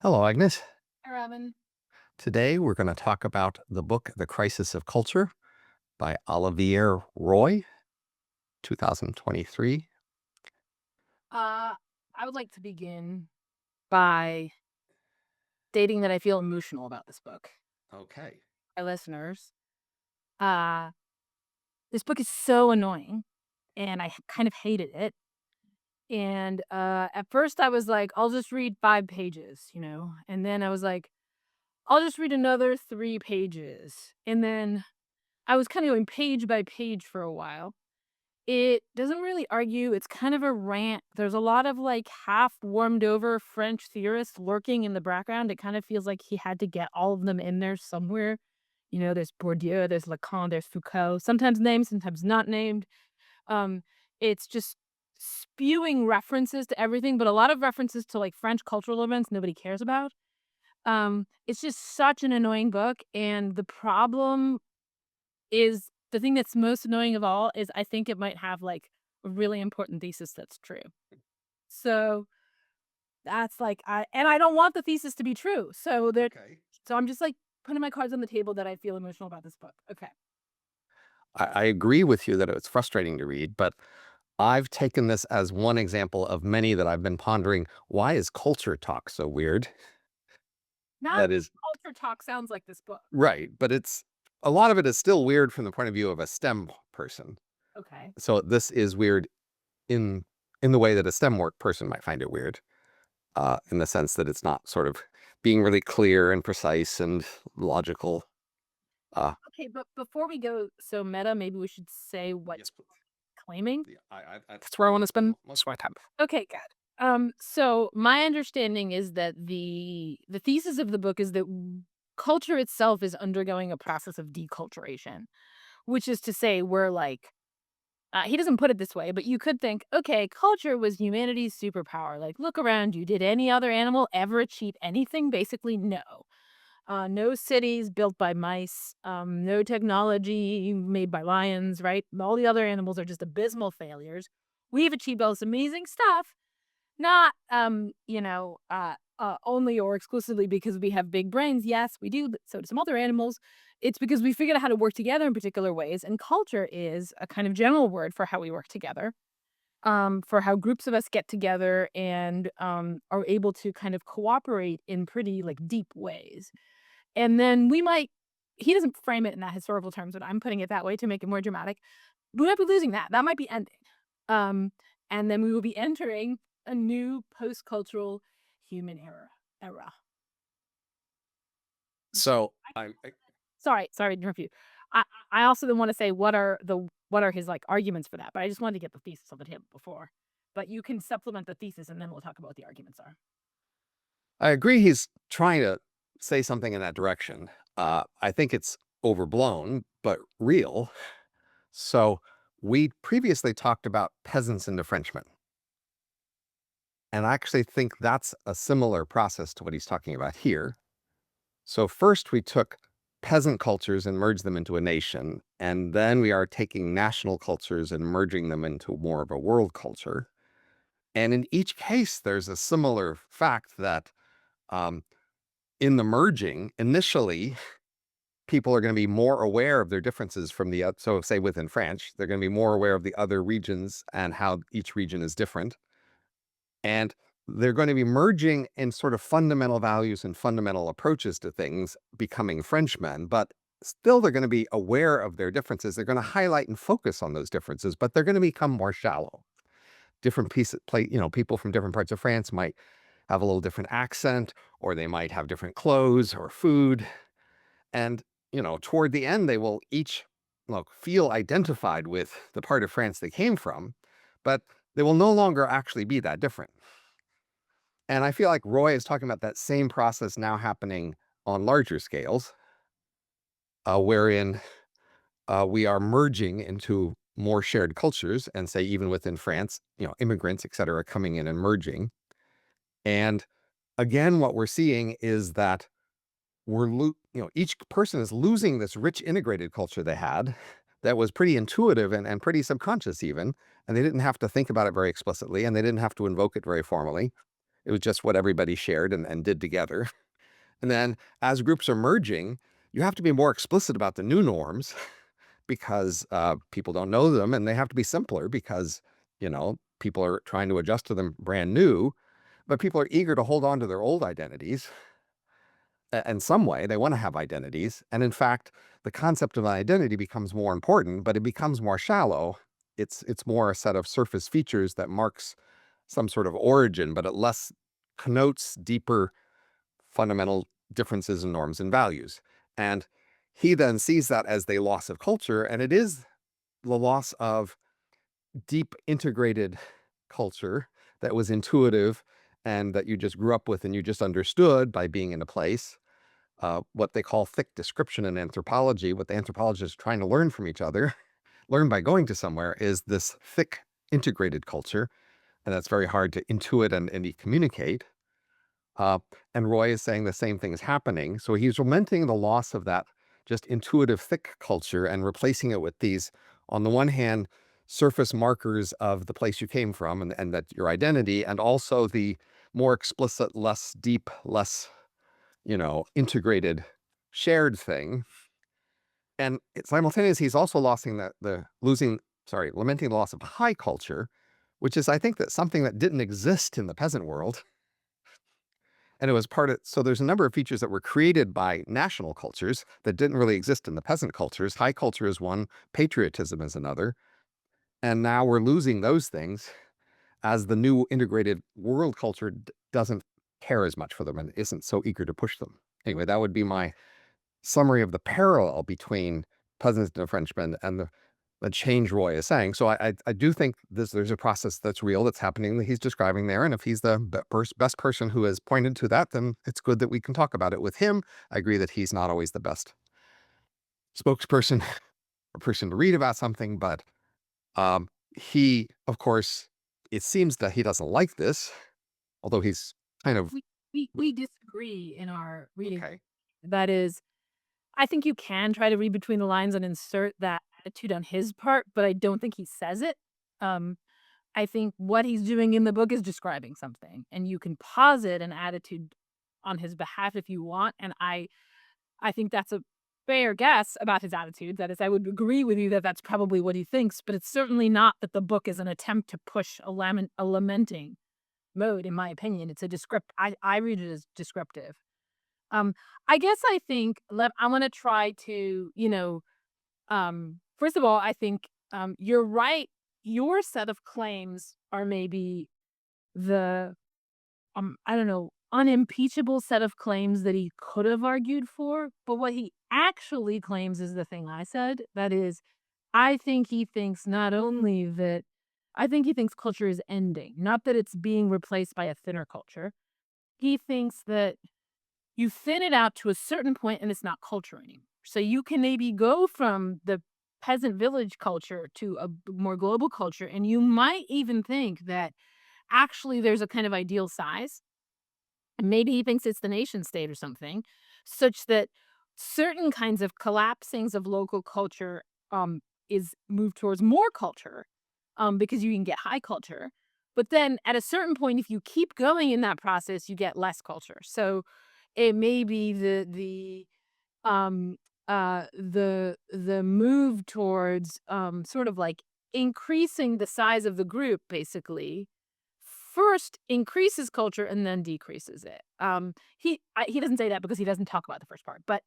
Hello, Agnes. Hi, Robin. Today we're going to talk about the book The Crisis of Culture by Olivier Roy, 2023. Uh, I would like to begin by stating that I feel emotional about this book. Okay. My listeners, uh, this book is so annoying, and kind of hated it. And at first, I was like, I'll just read 5 pages, and then I was like, I'll just read another 3 pages, and then I was kind of going page by page for a while. It doesn't really argue, it's kind of a rant. There's a lot of, like, half warmed over French theorists lurking in the background. It kind of feels like he had to get all of them in there somewhere. There's Bourdieu, there's Lacan, there's Foucault, sometimes named, sometimes not named. Um, it's just spewing references to everything, but a lot of references to, like, French cultural events nobody cares about. It's just such an annoying book, and the thing that's most annoying of all is I think it might have, like, a really important thesis that's true. So, that's, like, I don't want the thesis to be true, Okay. so I'm just, like, putting my cards on the table that I feel emotional about this book. Okay. I agree with you that it's frustrating to read, but I've taken this as one example of many that I've been pondering. Why is culture talk so weird? Not That is culture talk sounds like this book. right, but it's a lot of it is still weird from the point of view of a STEM person. Okay. So this is weird in in the way that a STEM work person might find it weird. In the sense that it's not sort of being really clear and precise and logical. Uh, Okay, but before we go so meta, maybe we should say what yes, please. claiming. Yeah, That's where I wanna spend most of my time. Okay, good. So my understanding is that the thesis of the book is that culture itself is undergoing a process of deculturation, which is to say, we're like, he doesn't put it this way, but you could think, okay, culture was humanity's superpower. Like, look around you. Did any other animal ever achieve anything? Basically, no. No cities built by mice. No technology made by lions. Right? All the other animals are just abysmal failures. We've achieved all this amazing stuff, not, only or exclusively because we have big brains. Yes, we do, but so do some other animals. It's because we figured out how to work together in particular ways, and culture is a kind of general word for how we work together, for how groups of us get together and, are able to kind of cooperate in pretty, like, deep ways. And then he doesn't frame it in that historical terms, but I'm putting it that way to make it more dramatic. We might be losing that. That might be ending. Um, and then we will be entering a new post-cultural human era. So I I sorry to interrupt you. I I also then wanna say what are his, like, arguments for that, but I just wanted to get the thesis on the table before. But you can supplement the thesis, and then we'll talk about what the arguments are. I agree. He's trying to say something in that direction. I think it's overblown, but real. So we previously talked about peasants into Frenchmen, and I actually think that's a similar process to what he's talking about here. So first we took peasant cultures and merged them into a nation, and then we are taking national cultures and merging them into more of a world culture. And in each case, there's a similar fact that um, in the merging, initially, people are going to be more aware of their differences from so say within France, they're going to be more aware of the other regions and how each region is different. And they're going to be merging in sort of fundamental values and fundamental approaches to things, becoming Frenchmen, but still they're going to be aware of their differences. They're going to highlight and focus on those differences, but they're going to become more shallow. Different pieces play, people from different parts of France might have a little different accent, or they might have different clothes or food. And, toward the end, they will each feel identified with the part of France they came from, but they will no longer actually be that different. And I feel like Roy is talking about that same process now happening on larger scales, wherein we are merging into more shared cultures, and say even within France, immigrants, et cetera, coming in and merging. And again, what we're seeing is that each person is losing this rich integrated culture they had that was pretty intuitive and pretty subconscious even, and they didn't have to think about it very explicitly, and they didn't have to invoke it very formally. It was just what everybody shared and did together. And then as groups are merging, you have to be more explicit about the new norms because people don't know them, and they have to be simpler because, people are trying to adjust to them brand new, but people are eager to hold on to their old identities in some way. They want to have identities. And in fact, the concept of an identity becomes more important, but it becomes more shallow. It's more a set of surface features that marks some sort of origin, but it less connotes deeper fundamental differences in norms and values. And he then sees that as the loss of culture, and it is the loss of deep integrated culture that was intuitive and that you just grew up with and you just understood by being in a place. What they call thick description in anthropology, what the anthropologists are trying to learn from each other, learn by going to somewhere, is this thick integrated culture. And that's very hard to intuit and communicate. Uh, and Roy is saying the same thing is happening. So he's lamenting the loss of that just intuitive, thick culture and replacing it with these, on the one hand, surface markers of the place you came from and that your identity, and also the more explicit, less deep, less, integrated, shared thing. And simultaneously, he's also lamenting the loss of high culture, which is, I think, that something that didn't exist in the peasant world. And it was so there's a number of features that were created by national cultures that didn't really exist in the peasant cultures. High culture is one, patriotism is another. And now we're losing those things as the new integrated world culture doesn't care as much for them and isn't so eager to push them. Anyway, that would be my summary of the parallel between Peasants and Frenchmen and the change Roy is saying. So I do think there's a process that's real, that's happening, that he's describing there. And if he's the best person who has pointed to that, then it's good that we can talk about it with him. I agree that he's not always the best spokesperson or person to read about something, but he, of course, it seems that he doesn't like this, although he's kind of We disagree in our reading. okay. That is, I think you can try to read between the lines and insert that attitude on his part, but I don't think he says it. Um, I think what he's doing in the book is describing something, and you can posit an attitude on his behalf if you want, and I think that's a fair guess about his attitude. That is, I would agree with you that that's probably what he thinks, but it's certainly not that the book is an attempt to push a lamenting mode, in my opinion. It's a descript I read it as descriptive. Um, I guess I think I'm gonna try to, first of all, I think, you're right. Your set of claims are maybe the, I don't know, unimpeachable set of claims that he could have argued for, but what he actually claims is the thing I said. That is, I think he thinks not only that I think he thinks culture is ending, not that it's being replaced by a thinner culture. He thinks that you thin it out to a certain point and it's not culture anymore. So you can maybe go from the peasant village culture to a more global culture, and you might even think that actually there's a kind of ideal size. And maybe he thinks it's the nation state or something, such that certain kinds of collapsings of local culture um, is moved towards more culture, because you can get high culture. But then at a certain point, if you keep going in that process, you get less culture. So it may be um the move towards sort of like increasing the size of the group, basically first increases culture and then decreases it. He doesn't say that because he doesn't talk about the first part, but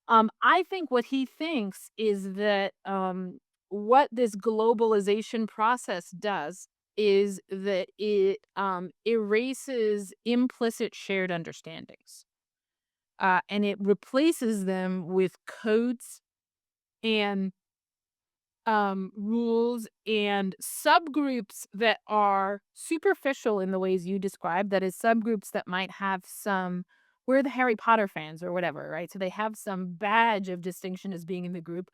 I think what he thinks is that what this globalization process does is that it erases implicit shared understandings, and it replaces them with codes and rules and subgroups that are superficial in the ways you described. That is, subgroups that might have some, we're the Harry Potter fans or whatever, right? So they have some badge of distinction as being in the group.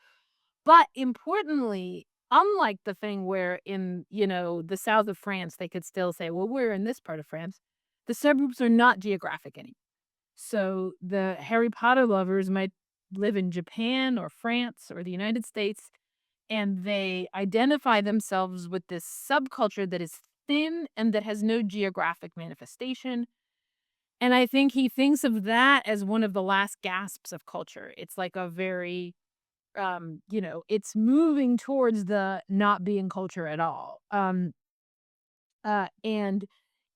But importantly, unlike the thing where in, the south of France, they could still say, well, we're in this part of France, the subgroups are not geographic anymore. So the Harry Potter lovers might live in Japan or France or the United States, and they identify themselves with this subculture that is thin and that has no geographic manifestation. And I think he thinks of that as one of the last gasps of culture. It's like a very, it's moving towards the not being culture at all. And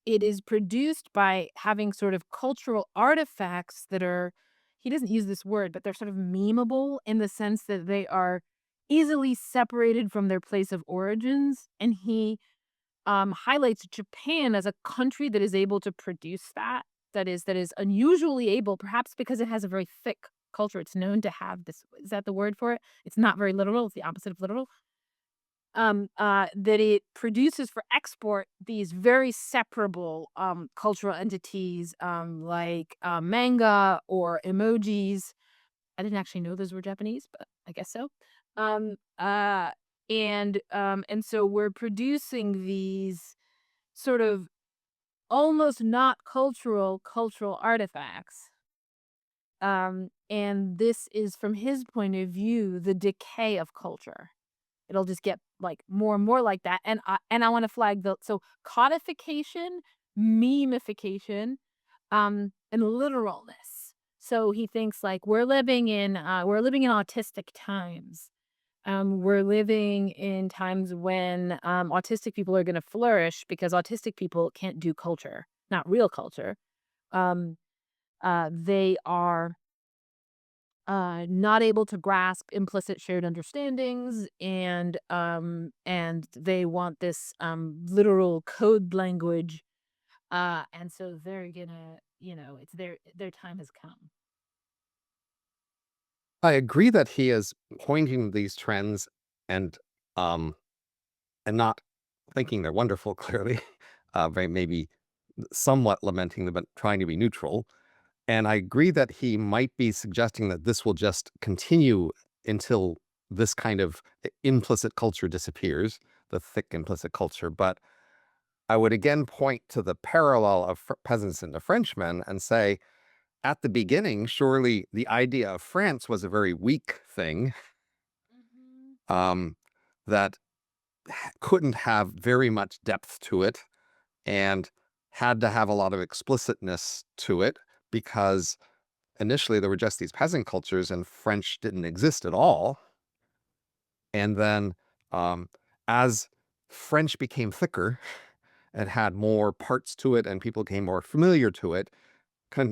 it is produced by having sort of cultural artifacts that are, he doesn't use this word, but they're sort of memeable in the sense that they are easily separated from their place of origins. And he highlights Japan as a country that is able to produce that. That is unusually able, perhaps because it has a very thick culture. It's known to have this. Is that the word for it? It's not very literal. It's the opposite of literal. That it produces for export these very separable cultural entities, like manga or emojis. I didn't actually know those were Japanese, but I guess so. Um, uh, and so we're producing these sort of almost not cultural artifacts. And this is from his point of view the decay of culture. It'll just get like more and more like that. And I want to flag the so codification, memification, and literalness. So he thinks like we're living in autistic times. We're living in times when autistic people are going to flourish because autistic people can't do culture, not real culture. Um, they are not able to grasp implicit shared understandings, and they want this literal code language, and so they're gonna, it's their time has come. I agree that he is pointing these trends and um and not thinking they're wonderful, clearly. Maybe somewhat lamenting them, but trying to be neutral. And I agree that he might be suggesting that this will just continue until this kind of implicit culture disappears, the thick implicit culture. But I would again point to the parallel of peasants and the Frenchmen and say, at the beginning, surely the idea of France was a very weak thing, Mhm. um, that couldn't have very much depth to it and had to have a lot of explicitness to it because initially there were just these peasant cultures and French didn't exist at all. And then um, as French became thicker and had more parts to it and people became more familiar to it,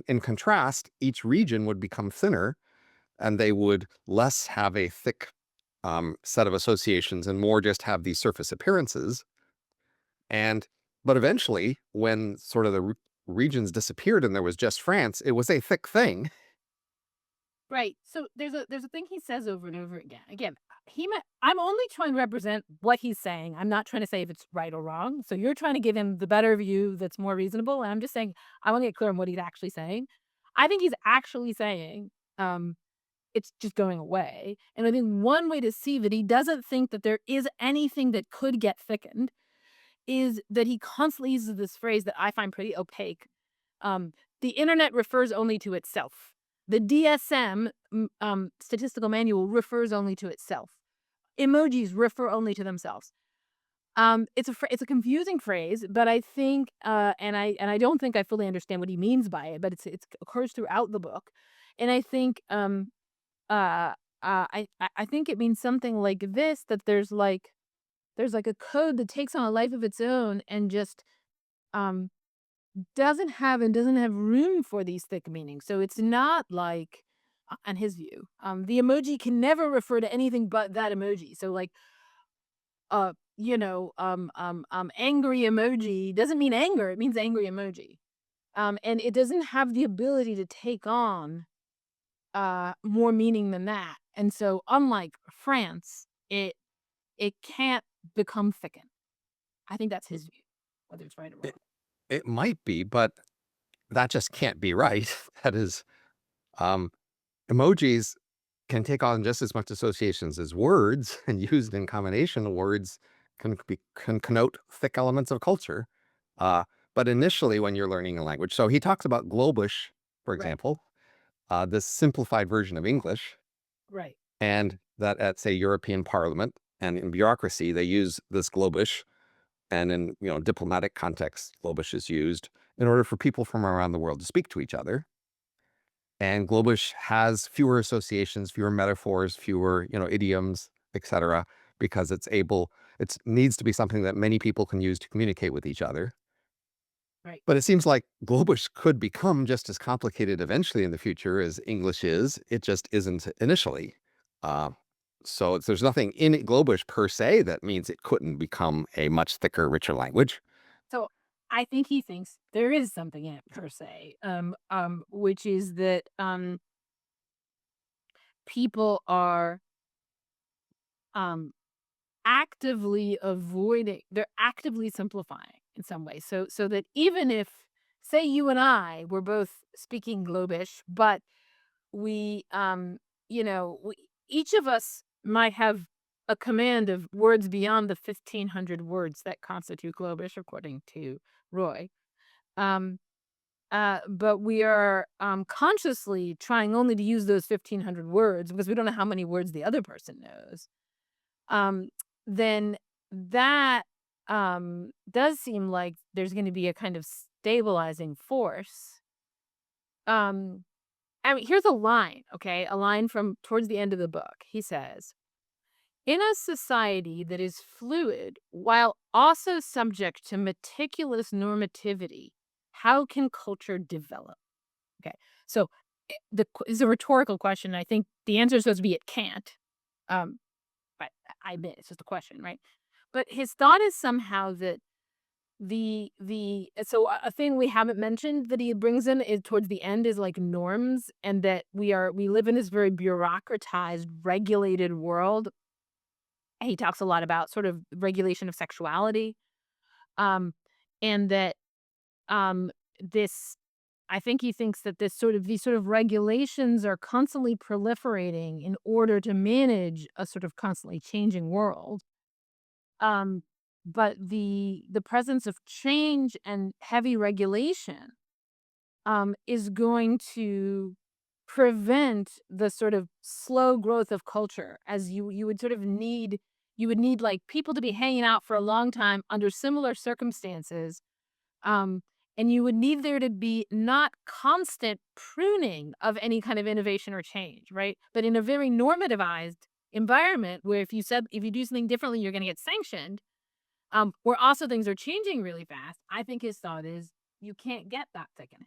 in contrast, each region would become thinner and they would less have a thick set of associations and more just have these surface appearances. And but eventually, when sort of the regions disappeared and there was just France, it was a thick thing. Right. So there's a thing he says over and over again. Again, I'm only trying to represent what he's saying. I'm not trying to say if it's right or wrong. So you're trying to give him the better view that's more reasonable. And I'm just saying I want to get clear on what he's actually saying. I think he's actually saying um, it's just going away. And I think one way to see that he doesn't think that there is anything that could get thickened is that he constantly uses this phrase that I find pretty opaque. Um, the internet refers only to itself. The DSM statistical manual refers only to itself. Emojis refer only to themselves. It's a confusing phrase, but I think, and I don't think I fully understand what he means by it, but it occurs throughout the book, and I think uh, I think it means something like this: that there's like a code that takes on a life of its own and just um doesn't have room for these thick meanings. So it's not like, on his view, the emoji can never refer to anything but that emoji. So like, angry emoji doesn't mean anger. It means angry emoji. And it doesn't have the ability to take on more meaning than that. And so unlike France, it can't become thickened. I think that's his view, whether it's right or It, wrong. it might be, but that just can't be right. That is, um, emojis can take on just as much associations as words, and used in combination, words can connote thick elements of culture. Uh, but initially, when you're learning a language, so he talks about Globish, for Right. example, this simplified version of English, Right. and that at say European Parliament and in bureaucracy they use this Globish, And in, diplomatic contexts, Globish is used in order for people from around the world to speak to each other. And Globish has fewer associations, fewer metaphors, fewer, idioms, etc., because it needs to be something that many people can use to communicate with each other. Right. But it seems like Globish could become just as complicated eventually in the future as English is. It just isn't initially. Uh, there's nothing in Globish per se that means it couldn't become a much thicker, richer language. So I think he thinks there is something in it per se, which is that people are um actively they're actively simplifying in some way. So that even if, say, you and I were both speaking Globish, but we each of us might have a command of words beyond the 1,500 words that constitute Globish, according to Roy. Um, but we are consciously trying only to use those 1,500 words because we don't know how many words the other person knows. Um, then that does seem like there's going to be a kind of stabilizing force. Um, I mean, here's a line, okay? A line from towards the end of the book. He says, in a society that is fluid while also subject to meticulous normativity, how can culture develop? Okay. So is a rhetorical question. I think the answer is supposed to be it can't. Um, but I admit it's just a question, right? But his thought is somehow that a thing we haven't mentioned that he brings in is towards the end is like norms, and that we live in this very bureaucratized, regulated world. And he talks a lot about sort of regulation of sexuality, um, and that um, this. I think he thinks that these sort of regulations are constantly proliferating in order to manage a sort of constantly changing world. Um, but the presence of change and heavy regulation, is going to prevent the sort of slow growth of culture as you would sort of need you would need, like, people to be hanging out for a long time under similar circumstances, um, and you would need there to be not constant pruning of any kind of innovation or change, right? But in a very normativized environment where if you do something differently, you're gonna get sanctioned, where also things are changing really fast, I think his thought is you can't get that thickening.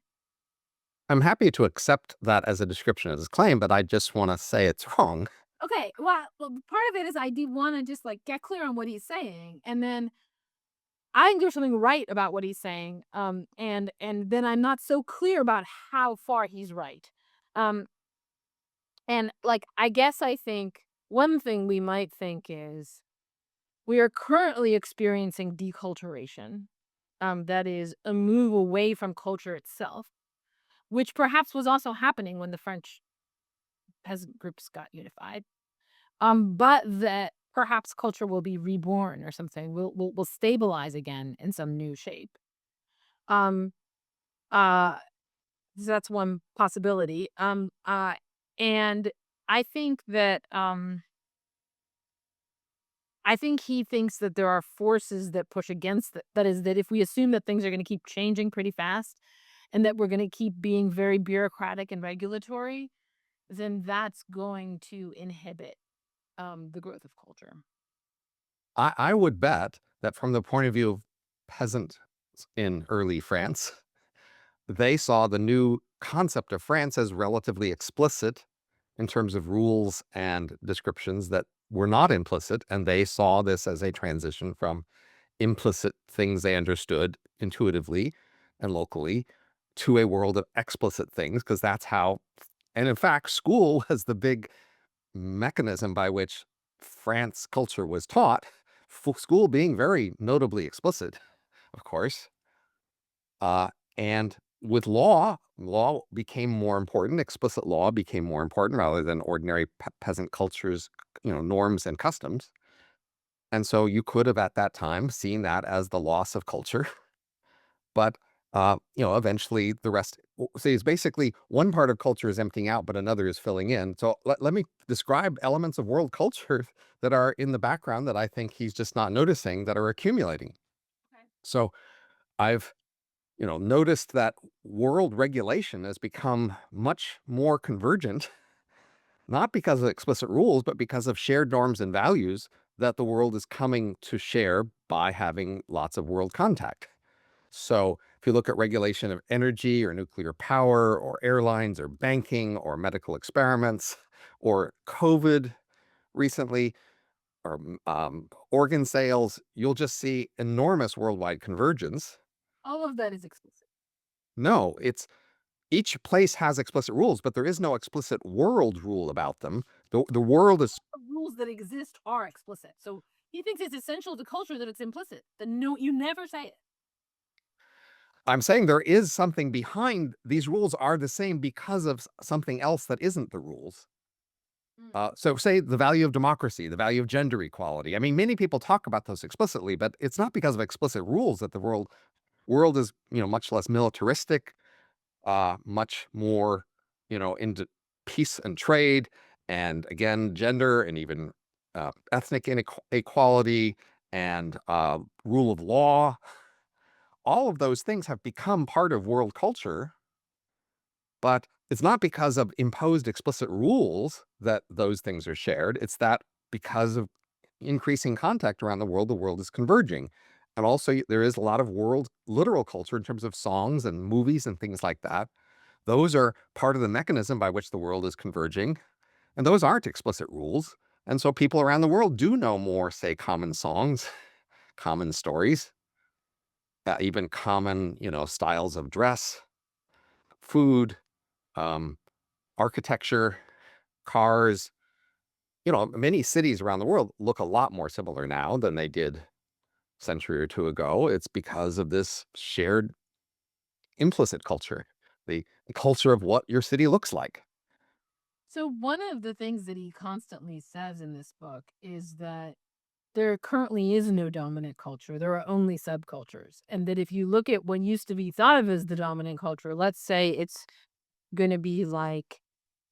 I'm happy to accept that as a description of his claim, but I just want to say it's wrong. Okay, well, part of it is I do wanna just, like, get clear on what he's saying, and then I think there's something right about what he's saying, and then I'm not so clear about how far he's right. Um, and, like, I guess I think one thing we might think is we are currently experiencing deculturation, that is a move away from culture itself, which perhaps was also happening when the French peasant groups got unified. But that perhaps culture will be reborn or something. Will stabilize again in some new shape. Um, uh, so that's one possibility. And I think that I think he thinks that there are forces that push against it. That is, that if we assume that things are going to keep changing pretty fast, and that we're going to keep being very bureaucratic and regulatory, then that's going to inhibit the growth of culture. I would bet that from the point of view of peasants in early France, they saw the new concept of France as relatively explicit in terms of rules and descriptions that were not implicit. And they saw this as a transition from implicit things they understood intuitively and locally to a world of explicit things, because that's how, and in fact, school was the big mechanism by which France culture was taught, school being very notably explicit, of course. And with law became more important. Explicit law became more important rather than ordinary peasant culture's, norms and customs. And so you could have at that time seen that as the loss of culture. But eventually the rest. So it's basically one part of culture is emptying out, but another is filling in. So let me describe elements of world culture that are in the background that I think he's just not noticing that are accumulating. So I've, noticed that world regulation has become much more convergent, not because of explicit rules, but because of shared norms and values that the world is coming to share by having lots of world contact. So if you look at regulation of energy or nuclear power or airlines or banking or medical experiments or COVID recently or organ sales, you'll just see enormous worldwide convergence. All of that is explicit. No, it's each place has explicit rules, but there is no explicit world rule about them. The world is, The rules that exist are explicit. So he thinks it's essential to culture that it's implicit. That no, you never say it. I'm saying there is something behind these rules are the same because of something else that isn't the rules. Mm. So say the value of democracy, the value of gender equality. I mean, many people talk about those explicitly, but it's not because of explicit rules that the world is, much less militaristic, much more, into peace and trade, and again, gender and even ethnic inequality and rule of law. All of those things have become part of world culture, but it's not because of imposed explicit rules that those things are shared. It's that because of increasing contact around the world is converging. And also, there is a lot of world literal culture in terms of songs and movies and things like that. Those are part of the mechanism by which the world is converging. And those aren't explicit rules. And so people around the world do know more, say, common songs, common stories, even common, styles of dress, food, um, architecture, cars. Many cities around the world look a lot more similar now than they did a century or two ago. It's because of this shared implicit culture, the culture of what your city looks like. So one of the things that he constantly says in this book is that there currently is no dominant culture. There are only subcultures. And that if you look at what used to be thought of as the dominant culture, let's say it's going to be like,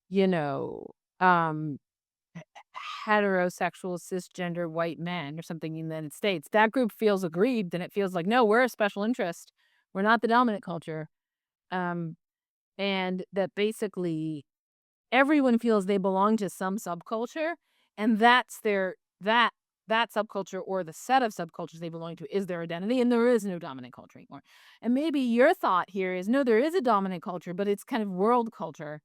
you know, um, heterosexual, cisgender white men or something in the United States, that group feels aggrieved and it feels like, no, we're a special interest. We're not the dominant culture. Um, and that basically everyone feels they belong to some subculture, and that's their that subculture or the set of subcultures they belong to is their identity, and there is no dominant culture anymore. And maybe your thought here is no, there is a dominant culture, but it's kind of world culture.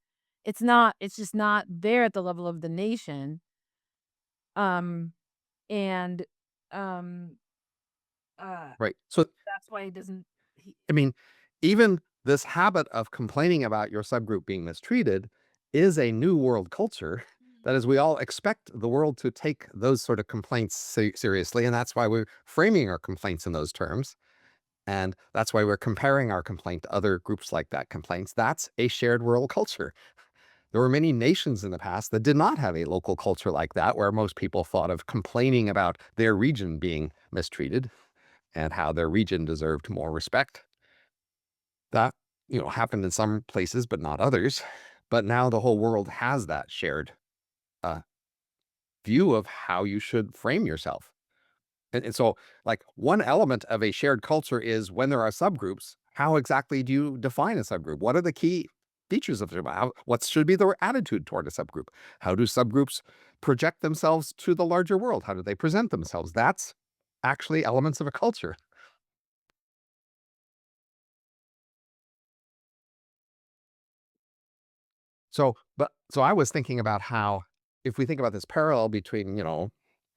It's not. It's just not there at the level of the nation. Um, and um, uh, Right. So, that's why he doesn't. He, I mean, even this habit of complaining about your subgroup being mistreated is a new world culture. That is, we all expect the world to take those sort of complaints seriously. And that's why we're framing our complaints in those terms. And that's why we're comparing our complaint to other groups like that complaints. That's a shared world culture. There were many nations in the past that did not have a local culture like that, where most people thought of complaining about their region being mistreated and how their region deserved more respect. That, happened in some places, but not others. But now the whole world has that shared uh, view of how you should frame yourself. And so, like, one element of a shared culture is when there are subgroups, how exactly do you define a subgroup? What are the key features of it? What should be their attitude toward a subgroup? How do subgroups project themselves to the larger world? How do they present themselves? That's actually elements of a culture. So I was thinking about how if we think about this parallel between,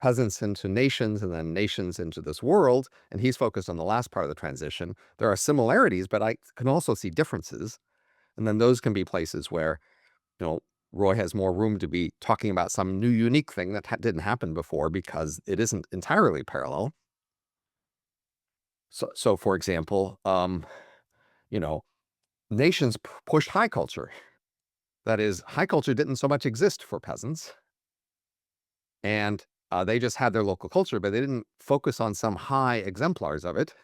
peasants into nations and then nations into this world, and he's focused on the last part of the transition, there are similarities, but I can also see differences. And then those can be places where, you know, Roy has more room to be talking about some new unique thing that didn't happen before because it isn't entirely parallel. So for example, you know, nations pushed high culture. That is, high culture didn't so much exist for peasants. And they just had their local culture, but they didn't focus on some high exemplars of it.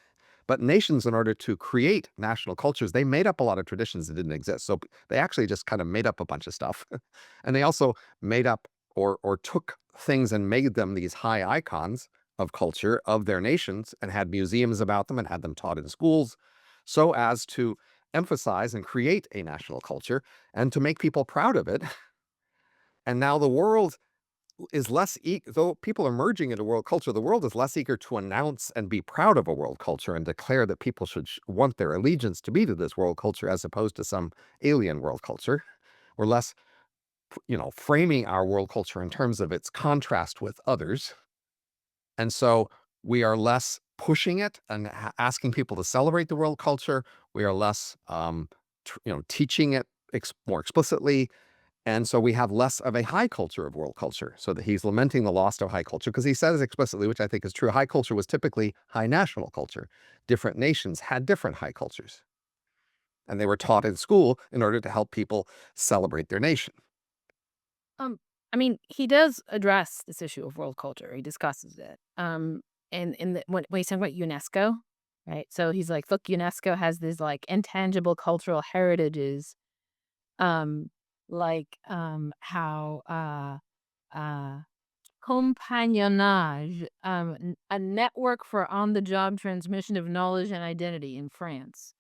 But nations, in order to create national cultures, they made up a lot of traditions that didn't exist. So they actually just kind of made up a bunch of stuff. And they also made up or took things and made them these high icons of culture of their nations and had museums about them and had them taught in schools so as to emphasize and create a national culture and to make people proud of it. And now the world is less though people are merging into world culture, the world is less eager to announce and be proud of a world culture and declare that people should want their allegiance to be to this world culture as opposed to some alien world culture. We're less, framing our world culture in terms of its contrast with others. And so we are less pushing it and asking people to celebrate the world culture. We are less, teaching it more explicitly. And so we have less of a high culture of world culture. So that he's lamenting the loss of high culture because he says explicitly, which I think is true, high culture was typically high national culture. Different nations had different high cultures, and they were taught in school in order to help people celebrate their nation. Um, I mean, he does address this issue of world culture. He discusses it. And in when he's talking about UNESCO, right? So he's like, look, UNESCO has these like intangible cultural heritages, um, how uh compagnonnage, a network for on-the-job transmission of knowledge and identity in France,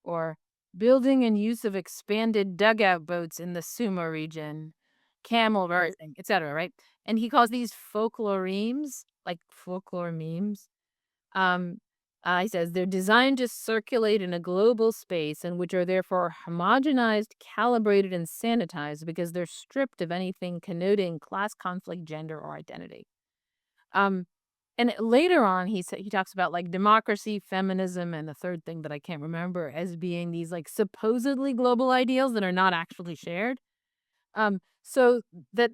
or building and use of expanded dugout boats in the Sumo region, camel racing, etc. Right, and he calls these folklore memes, like folklore memes. Um, he says they're designed to circulate in a global space and which are therefore homogenized, calibrated, and sanitized because they're stripped of anything connoting class conflict, gender, or identity. Um, and later on, he talks about like democracy, feminism, and the third thing that I can't remember as being these like supposedly global ideals that are not actually shared. So that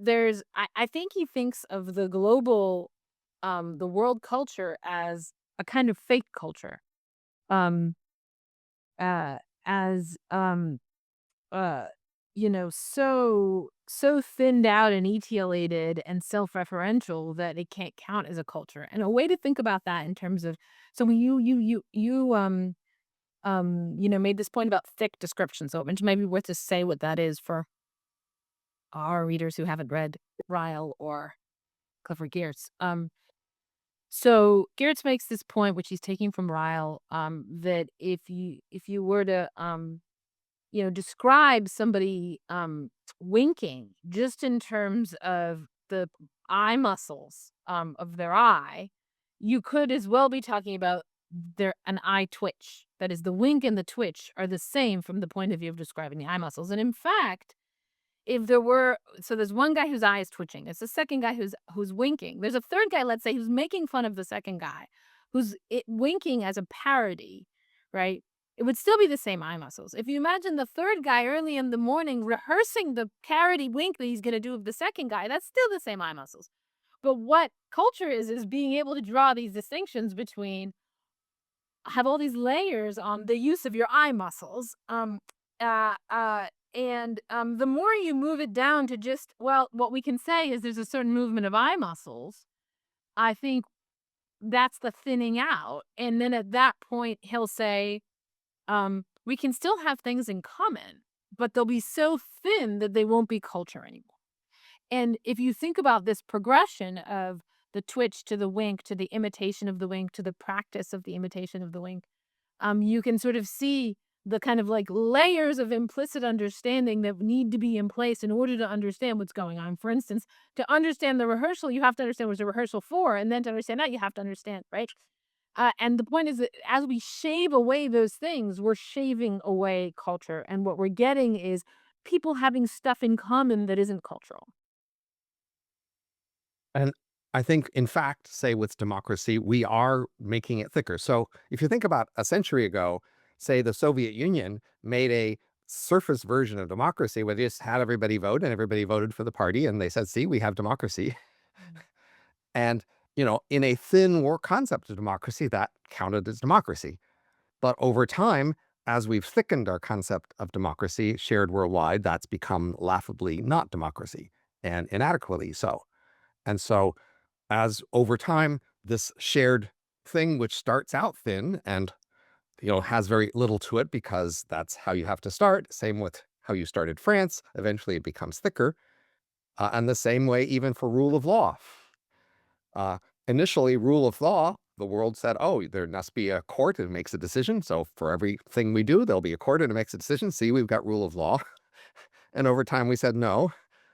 I think he thinks of the global, the world culture as a kind of fake culture. Um, as uh, so thinned out and etiolated and self-referential that it can't count as a culture. And a way to think about that in terms of so when you made this point about thick description, so it may be worth to say what that is for our readers who haven't read Ryle or Clifford Geertz. So Geertz makes this point, which he's taking from Ryle, that if you were to describe somebody winking just in terms of the eye muscles of their eye, you could as well be talking about an eye twitch. That is, the wink and the twitch are the same from the point of view of describing the eye muscles. And in fact, if there were so there's one guy whose eye is twitching. There's a second guy who's winking. There's a third guy, let's say, who's making fun of the second guy, winking as a parody, right? It would still be the same eye muscles. If you imagine the third guy early in the morning rehearsing the parody wink that he's gonna do of the second guy, that's still the same eye muscles. But what culture is being able to draw these distinctions between have all these layers on the use of your eye muscles. Uh, uh, the more you move it down to just, well, what we can say is there's a certain movement of eye muscles. I think that's the thinning out. And then at that point, he'll say, we can still have things in common, but they'll be so thin that they won't be culture anymore. And if you think about this progression of the twitch to the wink to the imitation of the wink to the practice of the imitation of the wink, you can sort of see the kind of like layers of implicit understanding that need to be in place in order to understand what's going on. For instance, to understand the rehearsal, you have to understand what's a rehearsal for, and then to understand that, you have to understand, right? And the point is that as we shave away those things, we're shaving away culture, and what we're getting is people having stuff in common that isn't cultural. And I think, in fact, say with democracy, we are making it thicker. So if you think about a century ago, say the Soviet Union made a surface version of democracy where they just had everybody vote and everybody voted for the party and they said, see, we have democracy. Mm. And, in a thin war concept of democracy, that counted as democracy. But over time, as we've thickened our concept of democracy shared worldwide, that's become laughably not democracy and inadequately so. And so as over time, this shared thing, which starts out thin and has very little to it because that's how you have to start. Same with how you started France. Eventually, it becomes thicker, and the same way even for rule of law. initially rule of law, the world said, oh, there must be a court that makes a decision. So for everything we do, there'll be a court and it makes a decision. See, we've got rule of law. And over time, we said, no,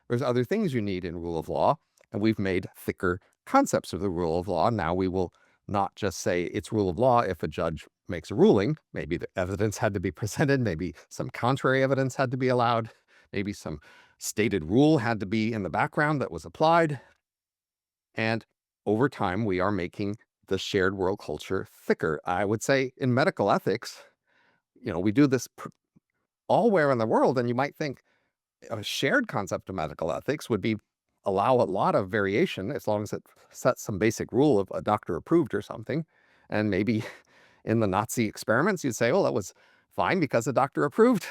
there's other things you need in rule of law. And we've made thicker concepts of the rule of law. Now we will not just say it's rule of law if a judge makes a ruling. Maybe the evidence had to be presented. Maybe some contrary evidence had to be allowed. Maybe some stated rule had to be in the background that was applied. And over time, we are making the shared world culture thicker. I would say in medical ethics, we do this all where in the world. And you might think a shared concept of medical ethics would be allow a lot of variation as long as it sets some basic rule of a doctor approved or something. And maybe in the Nazi experiments, you'd say, oh, that was fine because the doctor approved.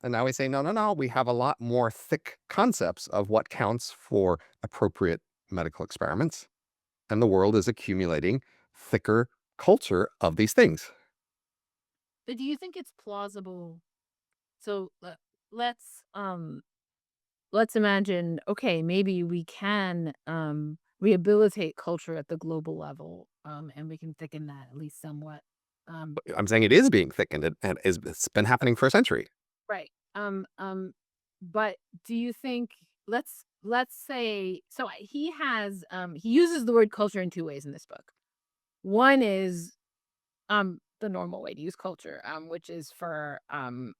And now we say, no, no, no, we have a lot more thick concepts of what counts for appropriate medical experiments. And the world is accumulating thicker culture of these things. But do you think it's plausible? So let's let's imagine, okay, maybe we can rehabilitate culture at the global level, and we can thicken that at least somewhat. Um, I'm saying it is being thickened and it's been happening for a century. right. But do you think let's say so he uses the word culture in two ways in this book. One is the normal way to use culture, which is for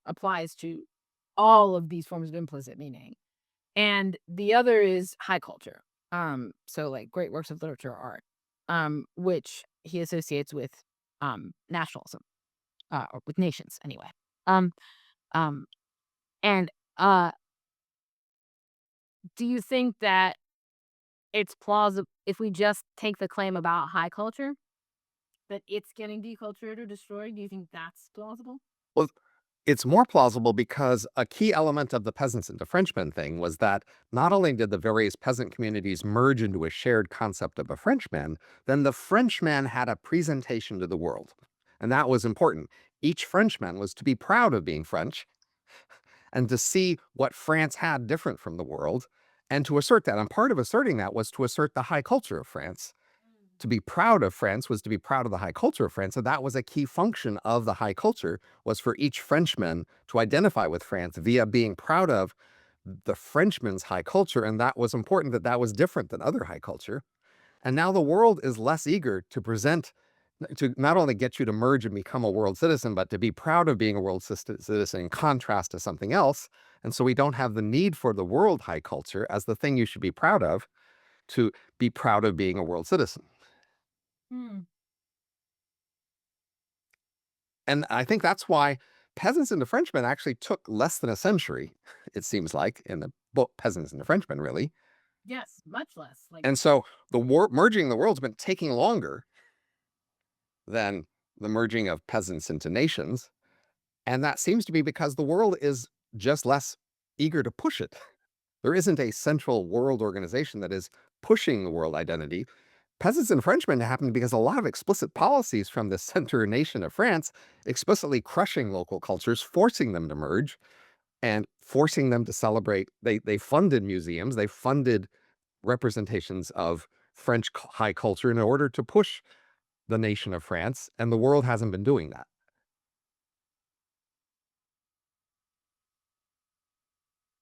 applies to all of these forms of implicit meaning. And the other is high culture. So like great works of literature or art, which he associates with nationalism, or with nations anyway. Um, um, and do you think that it's plausible if we just take the claim about high culture that it's getting decultured or destroyed? Do you think that's plausible? Well, it's more plausible because a key element of the peasants and the Frenchmen thing was that not only did the various peasant communities merge into a shared concept of a Frenchman, then the Frenchman had a presentation to the world. And that was important. Each Frenchman was to be proud of being French and to see what France had different from the world and to assert that. And part of asserting that was to assert the high culture of France. To be proud of France was to be proud of the high culture of France. So that was a key function of the high culture was for each Frenchman to identify with France via being proud of the Frenchman's high culture. And that was important that that was different than other high culture. And now the world is less eager to present, to not only get you to merge and become a world citizen, but to be proud of being a world citizen in contrast to something else. And so we don't have the need for the world high culture as the thing you should be proud of to be proud of being a world citizen. Hmm. And I think that's why Peasants and the Frenchmen actually took less than a century, it seems like, in the book Peasants and the Frenchmen, really. Yes, much less. Like, And so the war merging the world's been taking longer than the merging of peasants into nations. And that seems to be because the world is just less eager to push it. There isn't a central world organization that is pushing the world identity. Peasants and Frenchmen happened because a lot of explicit policies from the center nation of France explicitly crushing local cultures, forcing them to merge and forcing them to celebrate. They funded museums, they funded representations of French high culture in order to push the nation of France, and the world hasn't been doing that.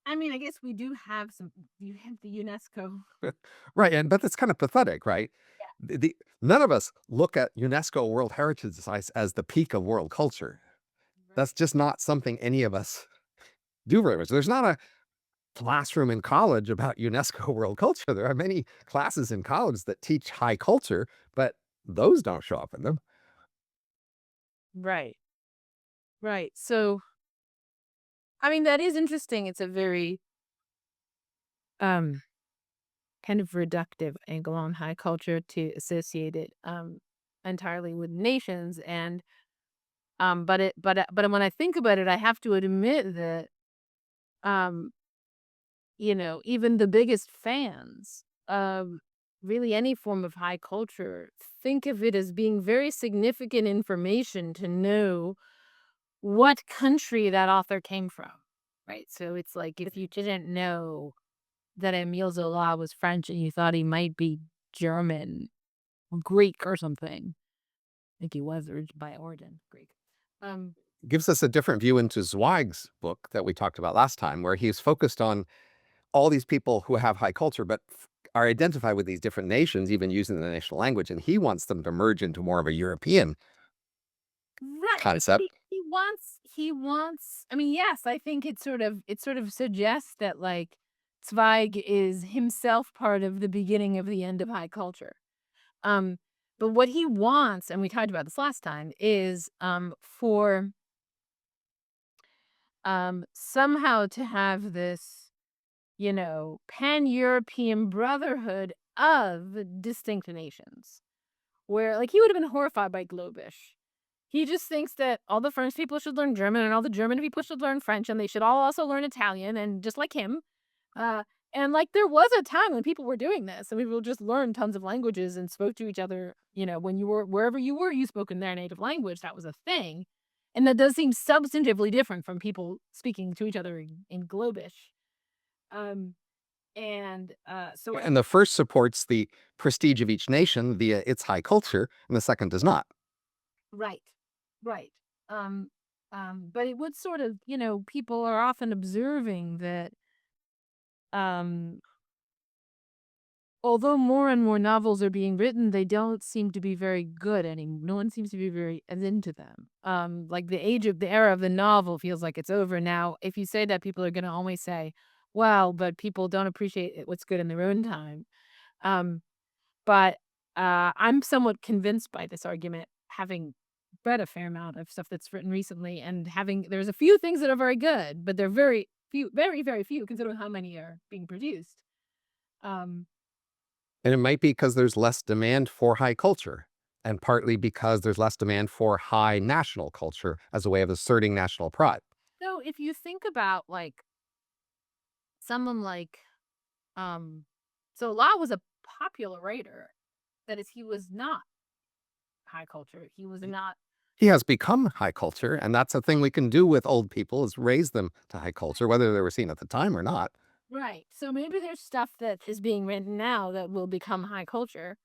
I mean, I guess we do have some. You have the UNESCO. Right, and but that's kind of pathetic, right? Yeah. None of us look at UNESCO World Heritage Sites as the peak of world culture. That's Right. just not something any of us do very much. There's not a classroom in college about UNESCO world culture. There are many classes in college that teach high culture, but those don't show up in them. Right. Right. So, I mean, that is interesting. It's a very um kind of reductive angle on high culture to associate it entirely with nations and but when I think about it, I have to admit that um even the biggest fans of really any form of high culture think of it as being very significant information to know what country that author came from, right? So it's like if you didn't know that Emile Zola was French and you thought he might be German, Greek or something. I think he was by origin Greek. Um, Gives us a different view into Zweig's book that we talked about last time, where he's focused on all these people who have high culture, but are identified with these different nations, even using the national language. And he wants them to merge into more of a European right. concept. He wants I mean, yes, I think it sort of suggests that like Zweig is himself part of the beginning of the end of high culture. Um, but what he wants, and we talked about this last time, is for somehow to have this, pan-European brotherhood of distinct nations. Where like he would have been horrified by Globish. He just thinks that all the French people should learn German and all the German people should learn French and they should all also learn Italian and just like him. Uh, and like there was a time when people were doing this and people just learned tons of languages and spoke to each other. When you were wherever you were, you spoke in their native language. That was a thing. And that does seem substantively different from people speaking to each other in Globish. Um, so And the first supports the prestige of each nation via its high culture, and the second does not. right, right. Um, but it would sort of, people are often observing that, um, although more and more novels are being written, they don't seem to be very good anymore. No one seems to be very as into them. Like the era of the novel feels like it's over now. If you say that, people are going to always say, "Well, but people don't appreciate what's good in their own time." Um, But, I'm somewhat convinced by this argument, having read a fair amount of stuff that's written recently and having there's a few things that are very good, but they're very few very, very few considering how many are being produced. Um, And it might be because there's less demand for high culture, and partly because there's less demand for high national culture as a way of asserting national pride. so if you think about, like, someone like, um so Law was a popular writer. That is, he was not high culture. He was not. He has become high culture, and that's a thing we can do with old people is raise them to high culture, whether they were seen at the time or not. Right. So maybe there's stuff that is being written now that will become high culture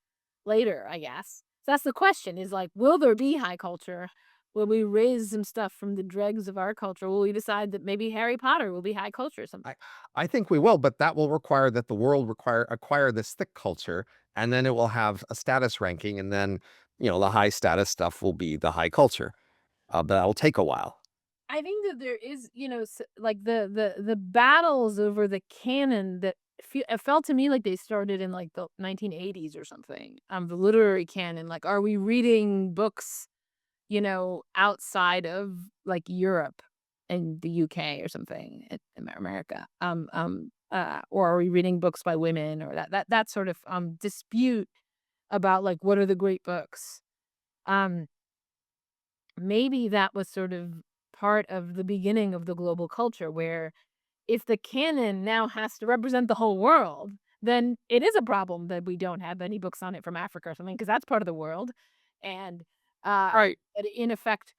later, I guess. So that's the question is like, will there be high culture? Will we raise some stuff from the dregs of our culture? Will we decide that maybe Harry Potter will be high culture or something? I I think we will, but that will require that the world acquire this thick culture, and then it will have a status ranking, and then the high status stuff will be the high culture. But that'll take a while. I think that there is, like the battles over the canon that it felt to me like they started in like the 1980s or something. The literary canon, like, are we reading books outside of, like, Europe and the UK or something in America? Or are we reading books by women or that sort of, dispute about, like, what are the great books? Um, Maybe that was sort of part of the beginning of the global culture where if the canon now has to represent the whole world, then it is a problem that we don't have any books on it from Africa or something because that's part of the world, and, Right. but in effect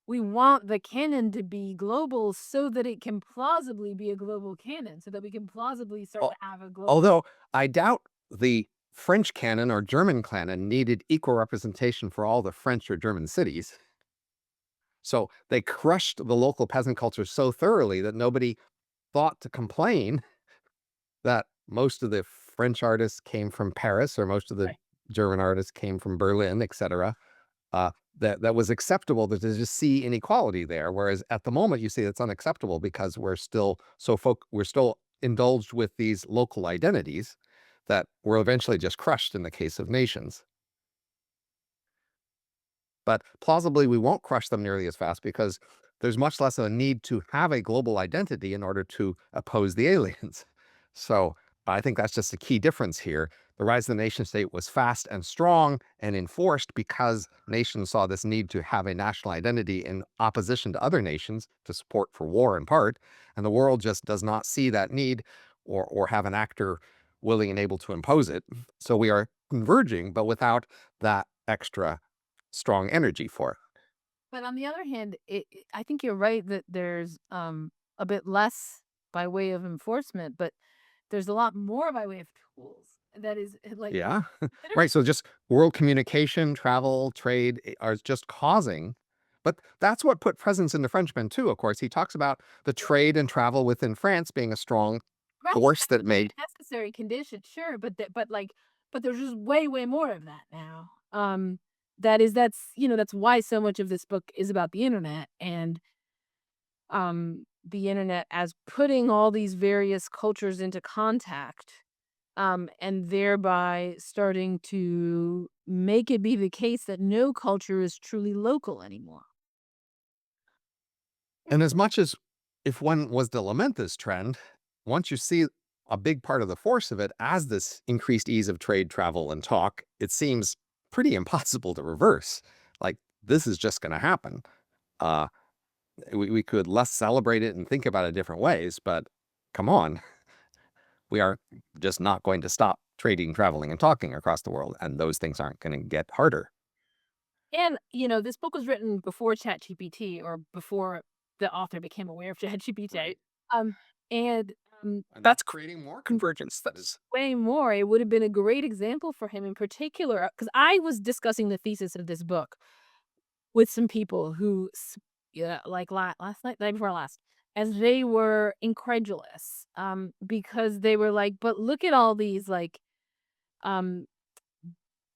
we want the canon to be global so that it can plausibly be a global canon, so that we can plausibly start to Al- have a global. Although I doubt the French canon or German canon needed equal representation for all the French or German cities. So they crushed the local peasant culture so thoroughly that nobody thought to complain that most of the French artists came from Paris or most of the Right. German artists came from Berlin, etc. That was acceptable to just see inequality there. Whereas at the moment, you see it's unacceptable because we're still indulged with these local identities that were eventually just crushed in the case of nations. But plausibly, we won't crush them nearly as fast because there's much less of a need to have a global identity in order to oppose the aliens. So I think that's just a key difference here. The rise of the nation state was fast and strong and enforced because nations saw this need to have a national identity in opposition to other nations to support for war in part. And the world just does not see that need or have an actor willing and able to impose it. So we are converging, but without that extra strong energy for it. But on the other hand, I think you're right that there's, a bit less by way of enforcement, but there's a lot more by way of tools. That is, like, Yeah. internet. Right, so just world communication, travel, trade are just causing but that's what put presence into Frenchmen too, of course. He talks about the trade and travel within France being a strong Right, force that that could be made a necessary condition, sure, but there's just way, way more of that now. That's why so much of this book is about the internet and, the internet as putting all these various cultures into contact, and thereby starting to make it be the case that no culture is truly local anymore. and as much as if one was to lament this trend, once you see a big part of the force of it as this increased ease of trade, travel, and talk, it seems pretty impossible to reverse. Like, this is just gonna happen. Uh, we could less celebrate it and think about it different ways, but come on, we are just not going to stop trading, traveling, and talking across the world, and those things aren't gonna get harder. And, this book was written before ChatGPT or before the author became aware of ChatGPT. Right. Um, and, And that's that's creating more convergence that is way more. It would have been a great example for him in particular, because I was discussing the thesis of this book with some people who, yeah, like last night, the night before last, as they were incredulous, because they were like, "But look at all these um,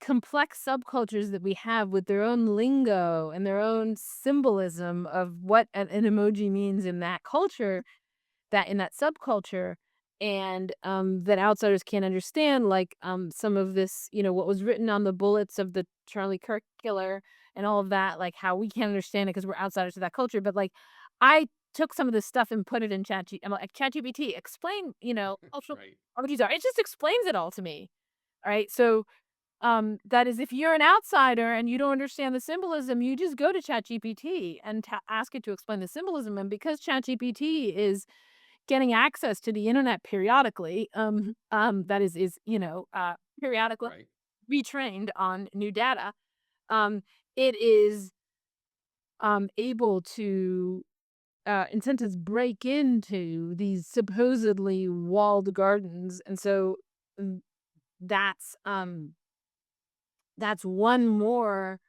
complex subcultures that we have with their own lingo and their own symbolism of what an emoji means in that culture." That in that subculture and, that outsiders can't understand, like, some of this, what was written on the bullets of the Charlie Kirk killer and all of that, like, how we can't understand it because 'cause we're outsiders to that culture, but, like, I took some of this stuff and put it in I'm like, "ChatGPT, explain, cultural right. origins are." It just explains it all to me, alright? So, that is if you're an outsider and you don't understand the symbolism, you just go to ChatGPT and ta ask it to explain the symbolism, and because ChatGPT is getting access to the internet periodically, that periodically Right. retrained on new data, um, it is, able to, in sentence, break into these supposedly walled gardens, and so, mm, that's, that's one more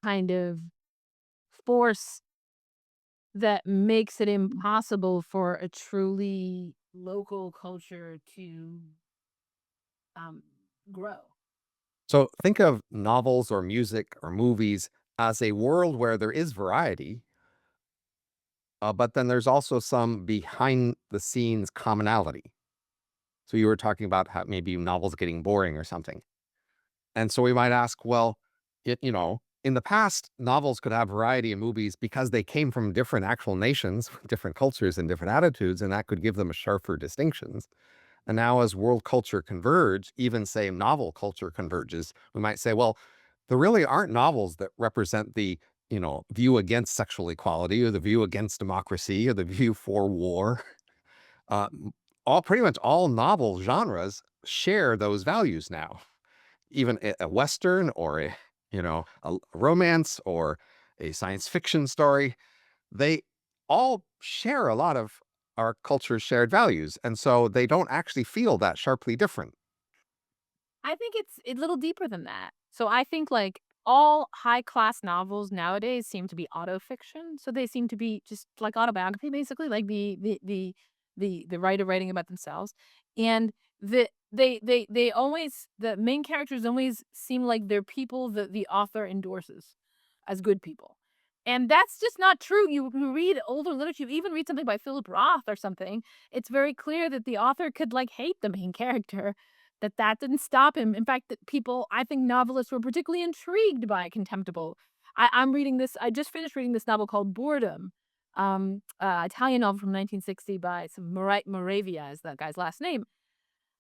kind of force that makes it impossible for a truly local culture to um, grow. So think of novels or music or movies as a world where there is variety, but then there's also some behind the scenes commonality. So you were talking about how maybe novels getting boring or something. And so we might ask, well, in the past, novels could have variety in movies because they came from different actual nations, different cultures, and different attitudes, and that could give them a sharper distinctions. And now, as world culture converge, even say novel culture converges, we might say, well, there really aren't novels that represent the view against sexual equality or the view against democracy or the view for war. M- all pretty much all novel genres share those values now. Even a western or a romance or a science fiction story, they all share a lot of our culture's shared values, and so they don't actually feel that sharply different. I think it's a little deeper than that. So I think like all high class novels nowadays seem to be autofiction. So they seem to be just like autobiography, basically, like the writer writing about themselves. And the main characters always seem like they're people that the author endorses as good people. And that's just not true. You read older literature, you even read something by Philip Roth or something, it's very clear that the author could like hate the main character, that didn't stop him. In fact, that people I think novelists were particularly intrigued by Contemptible. I just finished reading this novel called Boredom, Italian novel from 1960 by some Moravia is that guy's last name.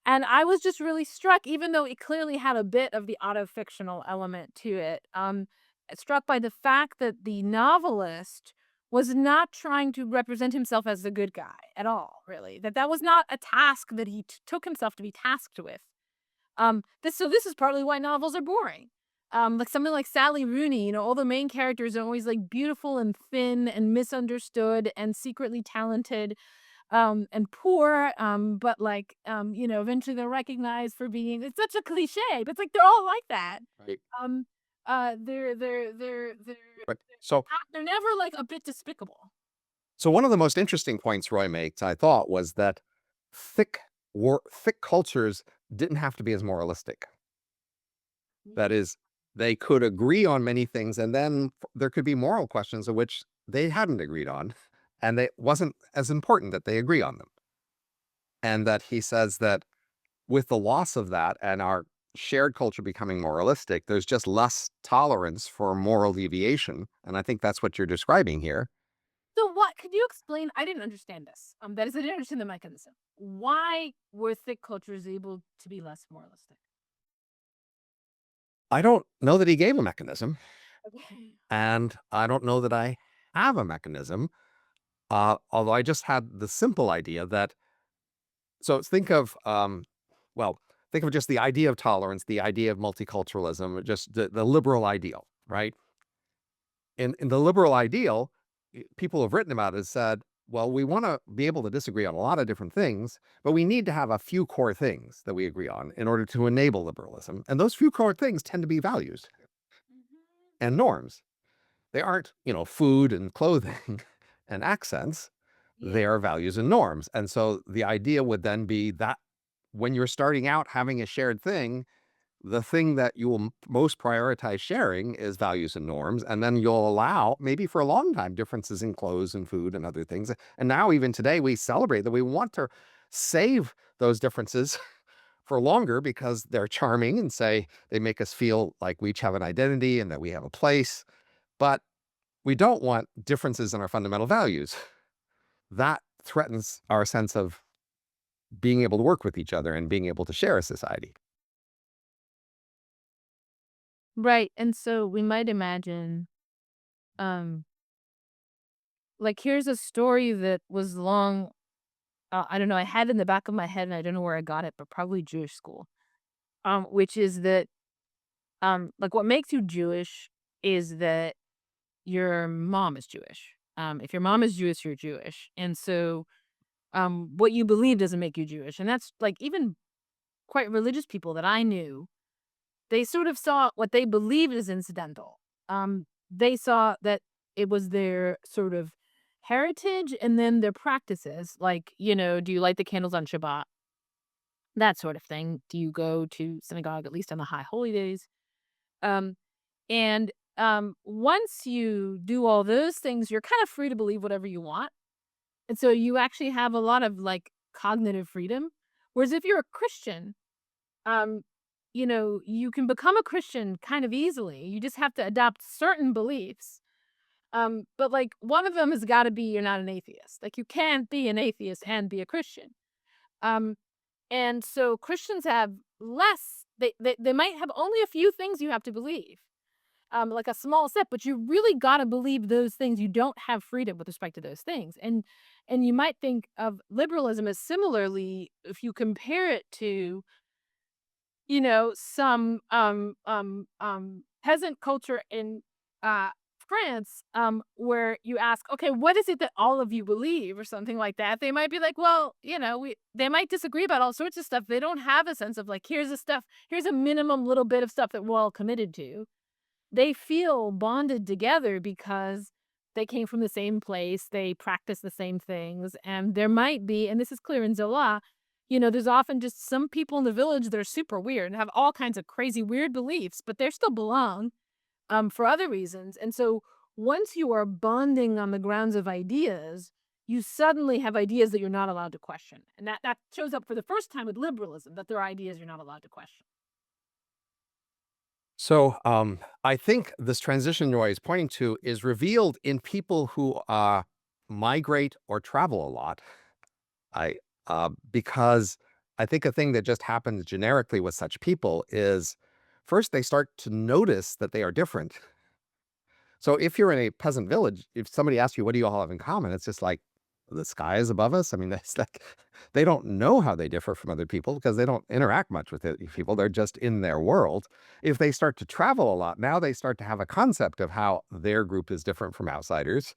And I was just really struck, even though it clearly had a bit of the auto-fictional element to it, struck by the fact that the novelist was not trying to represent himself as the good guy at all, really. That was not a task that he took himself to be tasked with. This is partly why novels are boring. Like something like Sally Rooney, all the main characters are always like beautiful and thin and misunderstood and secretly talented. and poor, but like, eventually they're recognized for being it's such a cliche, but it's like they're all like that. Right. Um, they're Right. So not they're never, like, a bit despicable. so one of the most interesting points Roy makes, I thought, was that thick cultures didn't have to be as moralistic. That Mm. is, they could agree on many things, and then there could be moral questions of which they hadn't agreed on, and it wasn't as important that they agree on them. And that he says that with the loss of that and our shared culture becoming moralistic, there's just less tolerance for moral deviation. And I think that's what you're describing here. So what could you explain I didn't understand this, that is, I didn't understand the mechanism. Why were thick cultures able to be less moralistic? I don't know that he gave a mechanism, Okay. and I don't know that I have a mechanism. Although I just had the simple idea that so well, think of just the idea of tolerance, the idea of multiculturalism, just the liberal ideal, right? In the liberal ideal, people have written about it, said, well, we want to be able to disagree on a lot of different things, but we need to have a few core things that we agree on in order to enable liberalism. And those few core things tend to be values Mhm. and norms. They aren't, food and clothing and accents. They Yeah. are values and norms. And so the idea would then be that when you're starting out having a shared thing, the thing that you will most prioritize sharing is values and norms. And then you'll allow, maybe for a long time, differences in clothes and food and other things. And now, even today, we celebrate that we want to save those differences for longer because they're charming and say they make us feel like we each have an identity and that we have a place. But we don't want differences in our fundamental values. That threatens our sense of being able to work with each other and being able to share a society. Right, and so we might imagine, um, like, here's a story that was long I don't know, I had it in the back of my head, and I don't know where I got it, but probably Jewish school, which is that, like, what makes you Jewish is that your mom is Jewish. If your mom is Jewish, you're Jewish, and so, what you believe doesn't make you Jewish, and that's, like, even quite religious people that I knew, they sort of saw what they believed as incidental. They saw that it was their sort of heritage and then their practices, like, do you light the candles on Shabbat? That sort of thing. Do you go to synagogue at least on the high holy days? Um, and once you do all those things, you're kind of free to believe whatever you want. And so you actually have a lot of like cognitive freedom. Whereas if you're a Christian, um, you can become a Christian kind of easily. You just have to adopt certain beliefs. But like one of them has got to be you're not an atheist. Like you can't be an atheist and be a Christian. Um, and so Christians have less. They might have only a few things you have to believe, like a small set, but you really got to believe those things. You don't have freedom with respect to those things, and you might think of liberalism as similarly if you compare it to some, peasant culture in, France, where you ask, "Okay, what is it that all of you believe?" or something like that. They might be like, "Well, we" they might disagree about all sorts of stuff. They don't have a sense of like, here's a minimum little bit of stuff that we're all committed to. They feel bonded together because they came from the same place, they practice the same things, and there might be and this is clear in Zola, there's often just some people in the village that are super weird and have all kinds of crazy weird beliefs, but they still belong, for other reasons, and so once you are bonding on the grounds of ideas, you suddenly have ideas that you're not allowed to question, and that shows up for the first time with liberalism, that there are ideas you're not allowed to question. So I think this transition Roy is pointing to is revealed in people who migrate or travel a lot. I because I think a thing that just happens generically with such people is first they start to notice that they are different. So if you're in a peasant village, if somebody asks you, what do you all have in common? It's just like the sky is above us. I mean, that's like they don't know how they differ from other people because they don't interact much with people. They're just in their world. If they start to travel a lot, now they start to have a concept of how their group is different from outsiders.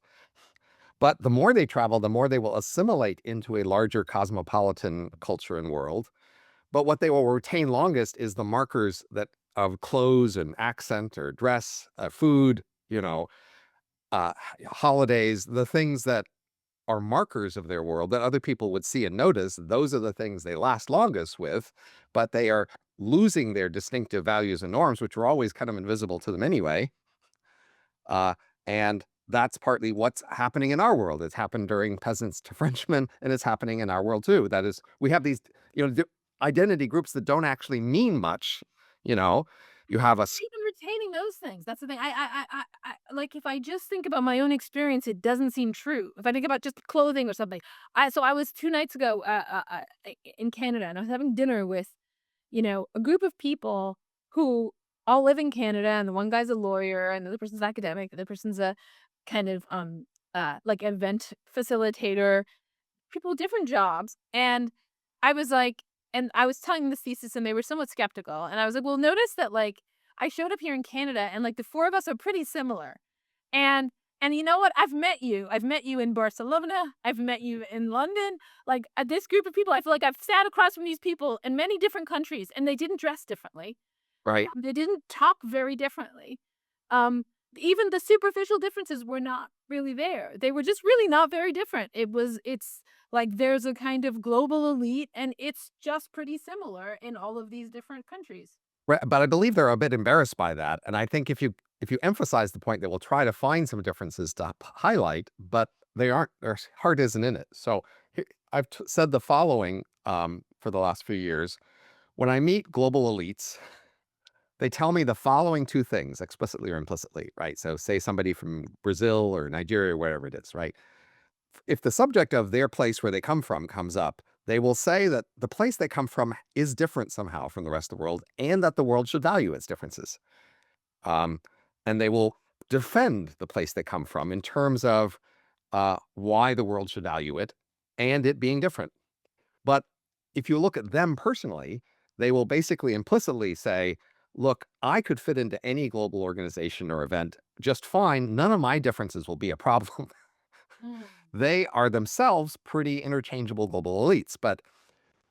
But the more they travel, the more they will assimilate into a larger cosmopolitan culture and world. But what they will retain longest is the markers that of clothes and accent or dress, food, you know, uh, holidays, the things that are markers of their world that other people would see and notice. Those are the things they last longest with, but they are losing their distinctive values and norms, which were always kind of invisible to them anyway. Uh, and that's partly what's happening in our world. It's happened during peasants to Frenchmen, and it's happening in our world too. That is, we have these, identity groups that don't actually mean much. You know, you have us, Even retaining those things, that's the thing. Like, if I just think about my own experience, it doesn't seem true. If I think about just clothing or something. I was 2 nights ago, in Canada, and I was having dinner with, a group of people who all live in Canada, and the one guy's a lawyer, and the other person's academic, the other person's a kind of, like, event facilitator, people with different jobs, and I was like and I was telling them this thesis, and they were somewhat skeptical, and I was like, "Well, notice that, like, I showed up here in Canada, and, like, the 4 of us are pretty similar, and and you know what? I've met you. I've met you in Barcelona. I've met you in London. Like, this group of people, I feel like I've sat across from these people in many different countries, and they didn't dress differently. right? They didn't talk very differently. Um, Even the superficial differences were not really there. They were just really not very different. It's like there's a kind of global elite, and it's just pretty similar in all of these different countries. Right, but I believe they're a bit embarrassed by that, and I think if you emphasize the point, they will try to find some differences to highlight, but they aren't. Their heart isn't in it. So I've said the following for the last few years: when I meet global elites, they tell me the following two things, explicitly or implicitly. Right. So say somebody from Brazil or Nigeria, or wherever it is. Right. If the subject of their place where they come from comes up, they will say that the place they come from is different somehow from the rest of the world, and that the world should value its differences. Um, and they will defend the place they come from in terms of why the world should value it and it being different. But if you look at them personally, they will basically implicitly say, look, I could fit into any global organization or event just fine. None of my differences will be a problem. Mm. They are themselves pretty interchangeable global elites. But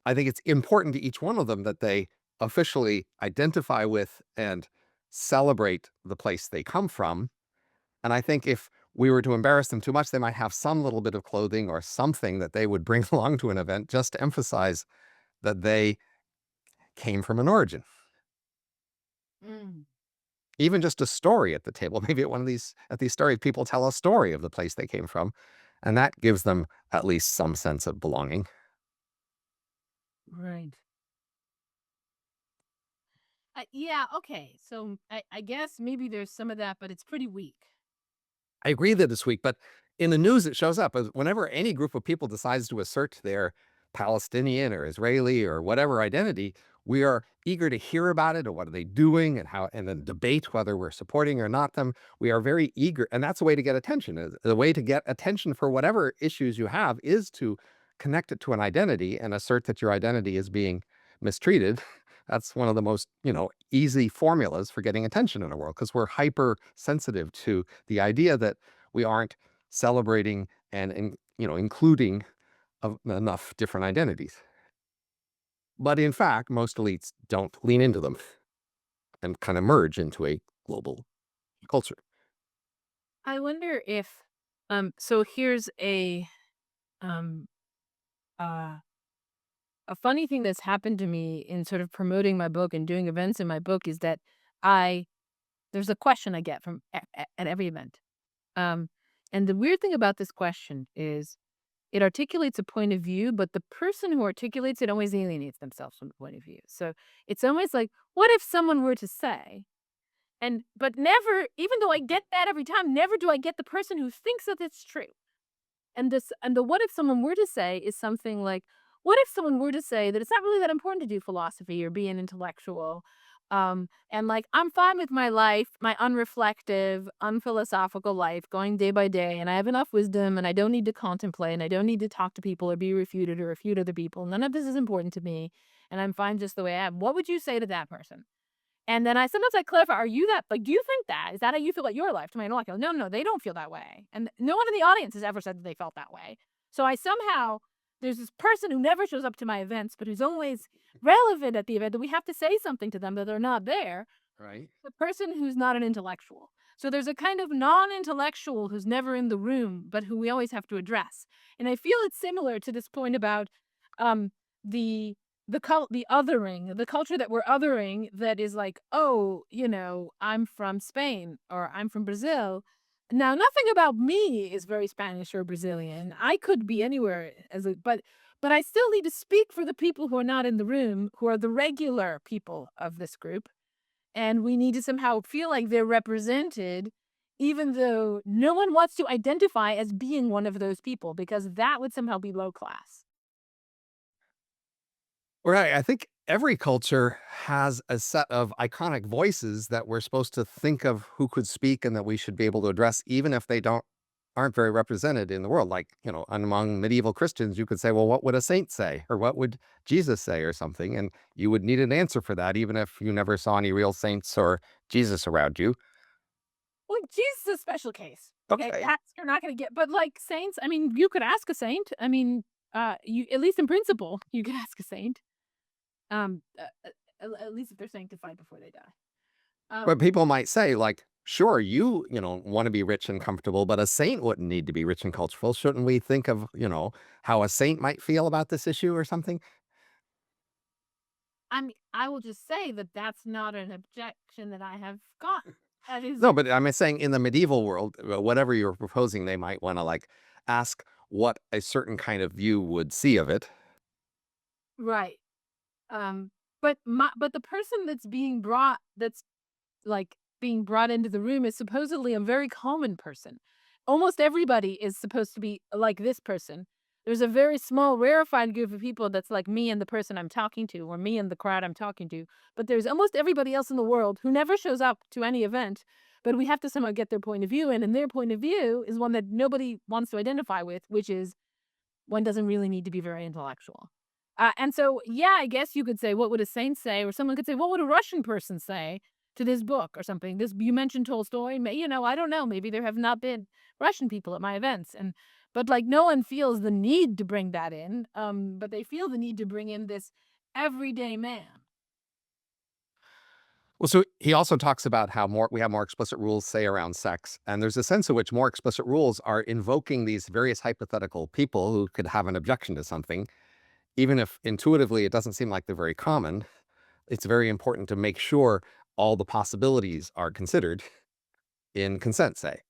I think it's important to each one of them that they officially identify with and celebrate the place they come from. And I think if we were to embarrass them too much, they might have some little bit of clothing or something that they would bring along to an event just to emphasize that they came from an origin. Mm. Even just a story at the table. Maybe at these stories, people tell a story of the place they came from, and that gives them at least some sense of belonging. Right. Yeah, okay. So I guess maybe there's some of that, but it's pretty weak. I agree that it's weak, but in the news, it shows up as whenever any group of people decides to assert their Palestinian or Israeli or whatever identity, we are eager to hear about it, or what are they doing, and how, and then debate whether we're supporting or not them. We are very eager, and that's a way to get attention. The way to get attention for whatever issues you have is to connect it to an identity and assert that your identity is being mistreated. That's one of the most, easy formulas for getting attention in a world, because we're hyper sensitive to the idea that we aren't celebrating and including of enough different identities. But in fact, most elites don't lean into them and kind of merge into a global culture. I wonder if so here's um uh a funny thing that's happened to me in sort of promoting my book and doing events in my book is that I there's a question I get from at every event. Um and the weird thing about this question is it articulates a point of view, but the person who articulates it always alienates themselves from the point of view. So it's always like, what if someone were to say, but never, even though I get that every time, never do I get the person who thinks that it's true. And the what if someone were to say is something like, what if someone were to say that it's not really that important to do philosophy or be an intellectual? And like, I'm fine with my life, my unreflective, unphilosophical life going day by day, and I have enough wisdom and I don't need to contemplate and I don't need to talk to people or be refuted or refute other people. None of this is important to me, and I'm fine just the way I am. What would you say to that person? And then I clarify, "Are you that like, do you think that? Is that how you feel about your life?" To my interlocutor, "No, no, they don't feel that way." And no one in the audience has ever said that they felt that way. So I somehow there's this person who never shows up to my events, but who's always relevant at the event, that we have to say something to them that they're not there, Right. the person who's not an intellectual. So there's a kind of non-intellectual who's never in the room, but who we always have to address. And I feel it's similar to this point about um, the the othering, the culture that we're othering. That is like, oh, I'm from Spain or I'm from Brazil. Now, nothing about me is very Spanish or Brazilian. I could be anywhere but I still need to speak for the people who are not in the room, who are the regular people of this group, and we need to somehow feel like they're represented, even though no one wants to identify as being one of those people, because that would somehow be low class. Right. I think every culture has a set of iconic voices that we're supposed to think of who could speak and that we should be able to address, even if they aren't very represented in the world. Like, among medieval Christians, you could say, well, what would a saint say? Or what would Jesus say or something? And you would need an answer for that, even if you never saw any real saints or Jesus around you. Well, Jesus is a special case. Okay, Okay. that's you're not going to get, but like saints, I mean, you could ask a saint. I mean, you at least in principle, you could ask a saint. Um, uh, uh, at least if they're sanctified before they die. But Um, people might say, like, sure, want to be rich and comfortable, but a saint wouldn't need to be rich and comfortable. Shouldn't we think of, how a saint might feel about this issue or something? I mean, I will just say that that's not an objection that I have got. That is No, but I'm saying in the medieval world, whatever you're proposing, they might want to like ask what a certain kind of view would see of it. right. Um, but the person that's like being brought into the room is supposedly a very common person. Almost everybody is supposed to be like this person. There's a very small rarefied group of people that's like me and the person I'm talking to, or me and the crowd I'm talking to. But there's almost everybody else in the world who never shows up to any event. But we have to somehow get their point of view in, and their point of view is one that nobody wants to identify with, which is one doesn't really need to be very intellectual. And so, yeah, I guess you could say, what would a saint say? Or someone could say, what would a Russian person say to this book or something? This you mentioned Tolstoy. I don't know. Maybe there have not been Russian people at my events, but like no one feels the need to bring that in. But they feel the need to bring in this everyday man. Well, so he also talks about how we have more explicit rules, say around sex, and there's a sense in which more explicit rules are invoking these various hypothetical people who could have an objection to something, even if intuitively it doesn't seem like they're very common. It's very important to make sure all the possibilities are considered in consent, say.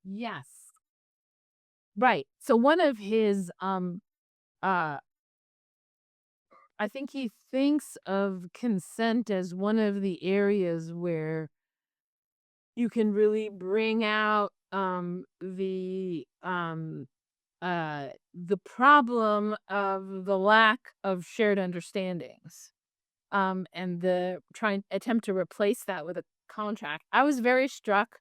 Yes. Right. So one of his uh I think he thinks of consent as one of the areas where you can really bring out the problem of the lack of shared understandings, and the trying attempt to replace that with a contract. I was very struck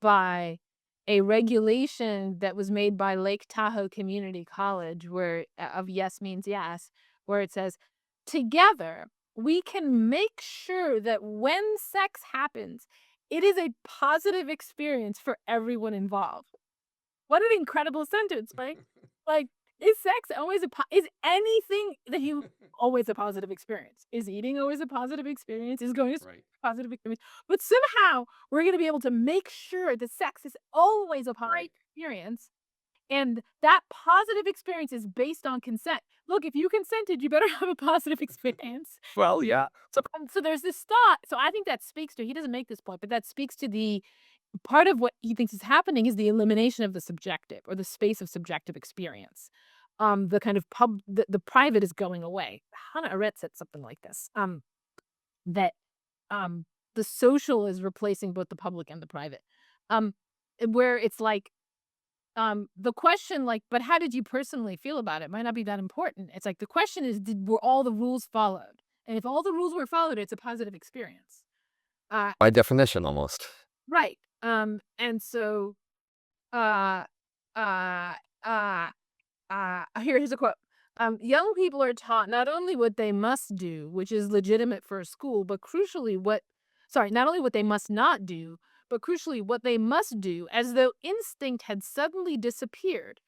by a regulation that was made by Lake Tahoe Community College, where of yes means yes, where it says, together we can make sure that when sex happens, it is a positive experience for everyone involved. What an incredible sentence, right? Like, is sex always is anything that you always a positive experience? Is eating always a positive experience? Is going to Right. positive experience? But somehow we're going to be able to make sure that sex is always a positive Right. experience. And that positive experience is based on consent. Look, if you consented, you better have a positive experience. Well, yeah. So there's this thought. So I think that speaks to, he doesn't make this point, but that speaks to the part of what he thinks is happening is the elimination of the subjective or the space of subjective experience. The kind of the private is going away. Hannah Arendt said something like this. That um the social is replacing both the public and the private. Um where it's like the question, like, but how did you personally feel about it might not be that important. It's like the question is, were all the rules followed? And if all the rules were followed, it's a positive experience. Uh By definition, almost. right. And so uh uh here's a quote. Young people are taught not only what they must do, which is legitimate for a school, but crucially not only what they must not do, but crucially what they must do, as though instinct had suddenly disappeared.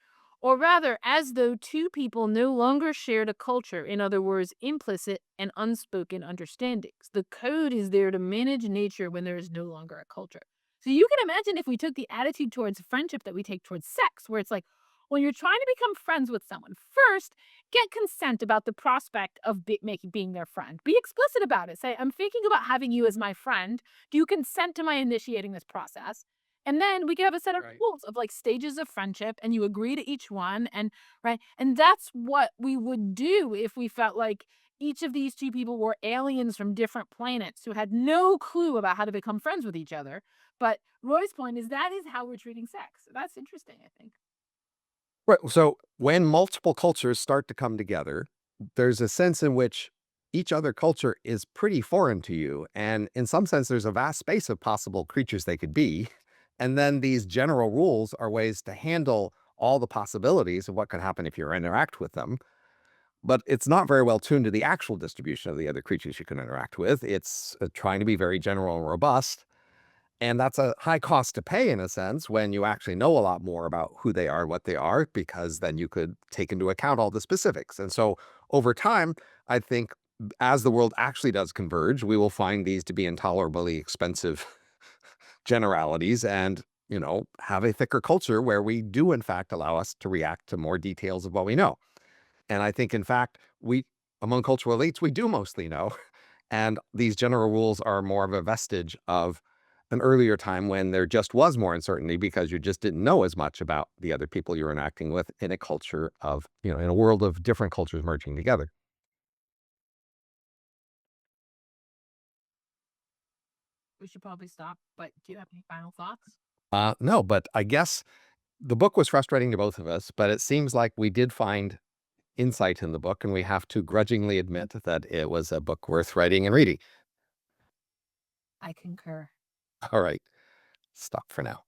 Or rather, as though two people no longer shared a culture, in other words, implicit and unspoken understandings. The code is there to manage nature when there is no longer a culture. So you can imagine if we took the attitude towards friendship that we take towards sex, where it's like, when you're trying to become friends with someone, first, get consent about the prospect of being their friend. Be explicit about it. Say, I'm thinking about having you as my friend. Do you consent to my initiating this process? And then we can have a set of Right. rules of like stages of friendship, and you agree to each one. And right. And that's what we would do if we felt like each of these two people were aliens from different planets who had no clue about how to become friends with each other. But Roy's point is that is how we're treating sex. That's interesting, I think. Right. So when multiple cultures start to come together, there's a sense in which each other culture is pretty foreign to you. And in some sense, there's a vast space of possible creatures they could be. And then these general rules are ways to handle all the possibilities of what could happen if you interact with them. But it's not very well tuned to the actual distribution of the other creatures you can interact with. It's trying to be very general and robust. And that's a high cost to pay in a sense when you actually know a lot more about who they are, what they are, because then you could take into account all the specifics. And so over time, I think as the world actually does converge, we will find these to be intolerably expensive generalities and, have a thicker culture where we do in fact allow us to react to more details of what we know. And I think in fact, among cultural elites, we do mostly know. And these general rules are more of a vestige of an earlier time when there just was more uncertainty because you just didn't know as much about the other people you're interacting with in a culture of, in a world of different cultures merging together. We should probably stop. But do you have any final thoughts? No, but I guess the book was frustrating to both of us, but it seems like we did find insight in the book, and we have to grudgingly admit that it was a book worth writing and reading. I concur. All right, stop for now.